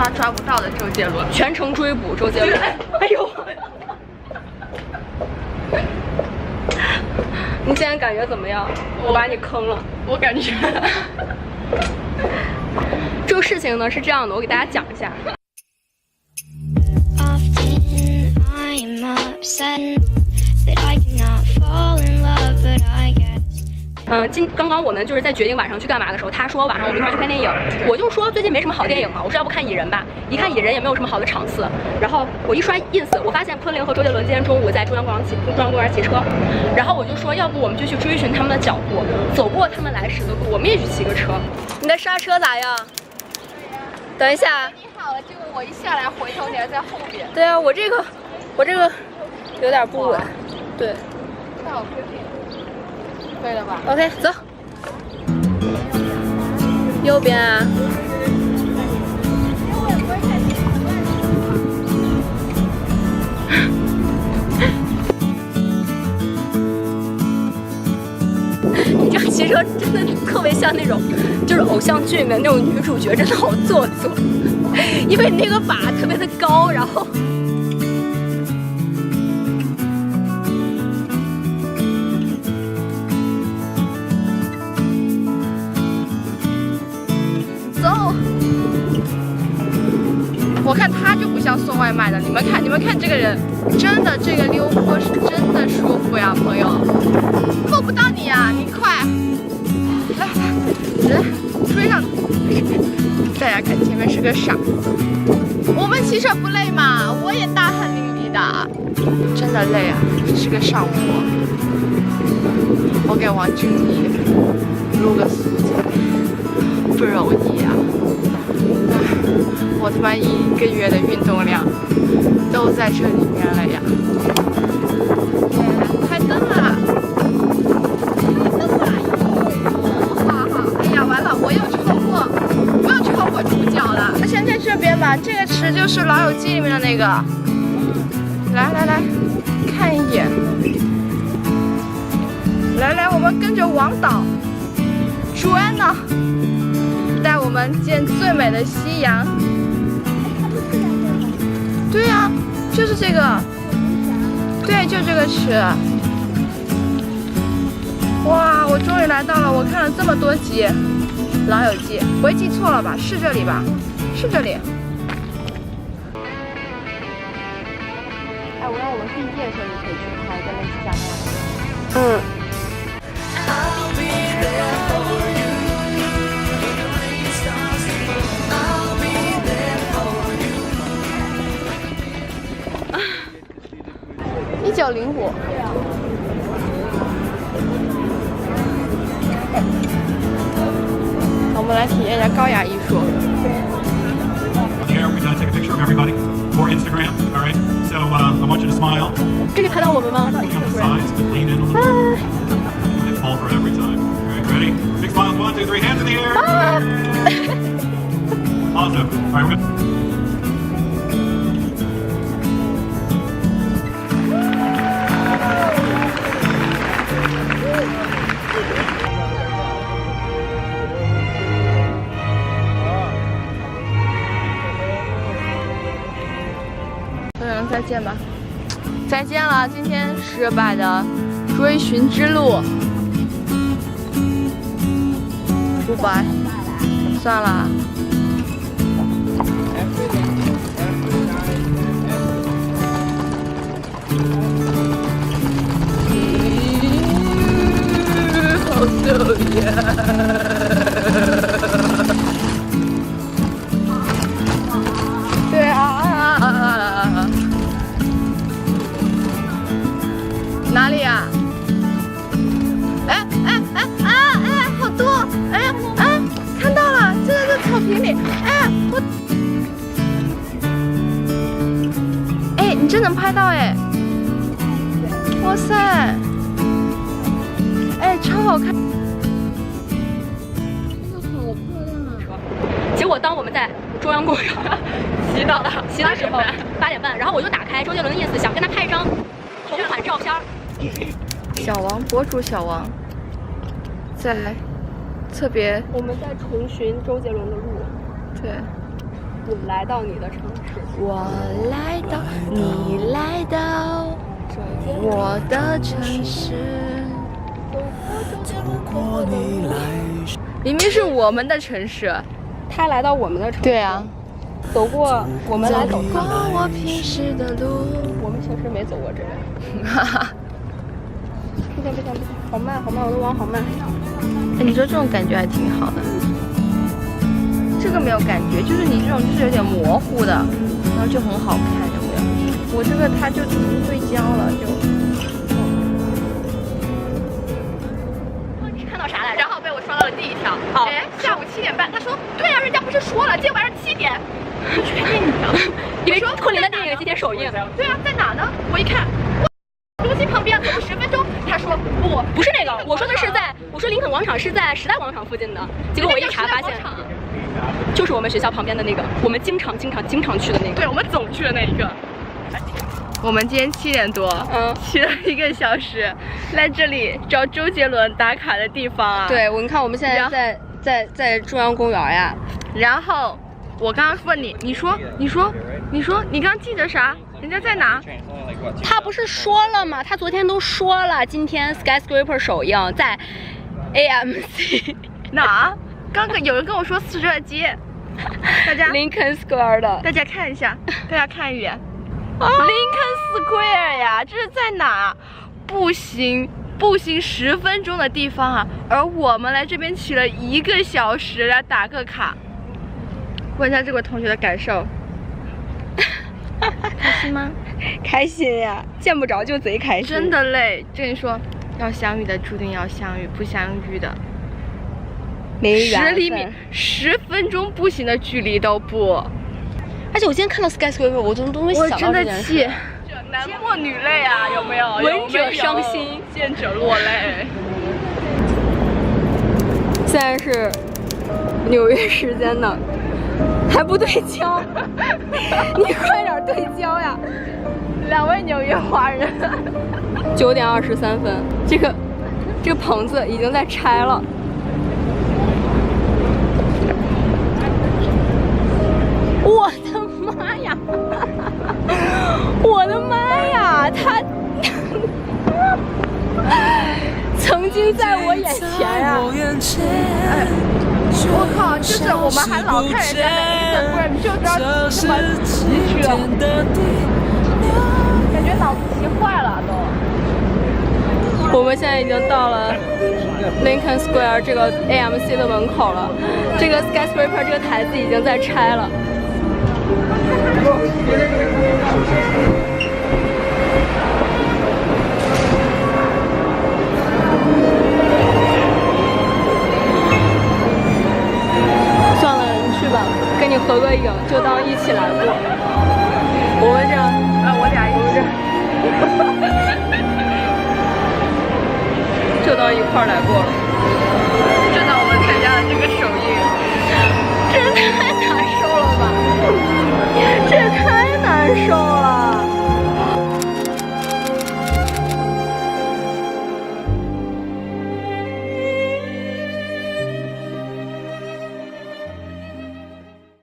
抓不到的周杰伦，全程追捕周杰伦。哎呦！你现在感觉怎么样？我把你坑了。我感觉这个事情呢是这样的，我给大家讲一下。刚刚我们就是在决定晚上去干嘛的时候，他说晚上我们一块去看电影，我就说最近没什么好电影嘛，我说要不看蚁人吧，一看蚁人也没有什么好的场次，然后我一刷 ins， 我发现昆凌和周杰伦今天中午在中央公园骑车，然后我就说要不我们就去追寻他们的脚步，走过他们来时的路，我们也去骑个车。你的刹车咋样？等一下。你好了，结果我一下来回头你还在后边。对啊，我这个有点不稳。对。那我推平。可以了吧 ？OK， 走。右边啊。你这骑车真的特别像那种，就是偶像剧里面那种女主角，真的好做作，因为你那个把特别的高，然后。我看他就不像送外卖的，你们看这个人，真的这个溜坡是真的舒服呀，朋友，够不到你呀，你快，来，追上！大家看前面是个傻子，我们骑车不累吗？我也大汗淋漓的，真的累啊，这是个上坡。我给王俊逸录个素材，不容易啊。我他妈1个月的运动量都在这里面了呀！开灯了，哎呀，完了，我又超过主角了。那先在这边吧，这个池就是《老友记》里面的那个。来，看一眼。来，我们跟着王导 Joanna 带我们见最美的夕阳。对呀，就是这个，对，就这个池。哇，我终于来到了，我看了这么多集《老友记》，不会记错了吧？是这里吧？是这里。哎，我让我们毕业的时候就可以去拍，跟类似像那样的。1905。我们来体验一下高雅艺术。For Instagram, all right? So I want you to smile. 这里拍到我们吗？ Look on the sides, but lean in a little bit. And fall for every time. All right, ready? Big smiles, 1, 2, 3, hands in the air. Awesome. All right, we're good. 再见吧，再见了！今天失败的追寻之路，不拜，算了。好逗呀！对啊。哪里呀？哎，好多！哎，看到了，就在这草坪里。哎，你真能拍到哎！哇塞！哎，超好看！真的好漂亮啊！结果当我们在中央公园洗的时候，8点半，然后我就打开周杰伦的 ins， 想跟他拍一张同款照片。小王，博主小王，在特别，我们在重寻周杰伦的路。对，我来到你的城市，我来到，你来到我的城市。明明是我们的城市，他来到我们的城市。对啊，走过我们来走过我平时的路。我们平时没走过这边。哈哈。不行不行不行，好慢好慢，我的网好慢。哎，你说这种感觉还挺好的。这个没有感觉，就是你这种就是有点模糊的，然后就很好看，有没有？我这个它就对焦了，就。你看到啥来着？然后被我刷到了第一条。好，哎，下午7点半，他说对啊，人家不是说了，今天晚上7点去看电影的。因为昆凌的电影今天首映。对啊，在哪呢？我一看，中心旁边，走路10分钟。他说不是那个，我说的是我说林肯广场是在时代广场附近的。结果我一查发现，就是我们学校旁边的那个，我们经常去的那个。对，我们总去的那一个。我们今天7点多，骑了1个小时，来这里找周杰伦打卡的地方啊。对，你看我们现在在中央公园呀。然后我刚刚问你，你说，你刚记得啥？人家在哪？他不是说了吗？他昨天都说了，今天 Skyscraper 首映在 AMC 哪？刚刚有人跟我说42街，大家 Lincoln Square 的，大家看一下，大家看一眼。Lincoln Square 呀，这是在哪？步行10分钟的地方啊，而我们来这边骑了1个小时来打个卡。问一下这位同学的感受，开心吗？开心呀，见不着就贼开心。真的累，跟你说，要相遇的注定要相遇，不相遇的没缘分。10厘米，10分钟步行的距离都不。而且我今天看到 Skyscraper， 我都没想到这件事。男默女泪啊，有没有？闻者伤心，见者落泪。现在是纽约时间的，还不对焦，你快点对焦呀！2位纽约华人。9点23分，这个棚子已经在拆了。我的妈呀！我的妈呀！他曾经在我眼前呀！我靠！就是我们还老看人家的 Instagram， 就知道这么崎岖，感觉脑子骑坏了都。我们现在已经到了 Lincoln Square 这个 AMC 的门口了，这个 Skyscraper 这个台子已经在拆了。算了，你去吧，跟你合个影，就当一起来过。我们这样，我俩一起，就当一块儿来过了。就当我们参加了这个首映，这太难受了吧！这也太难受了。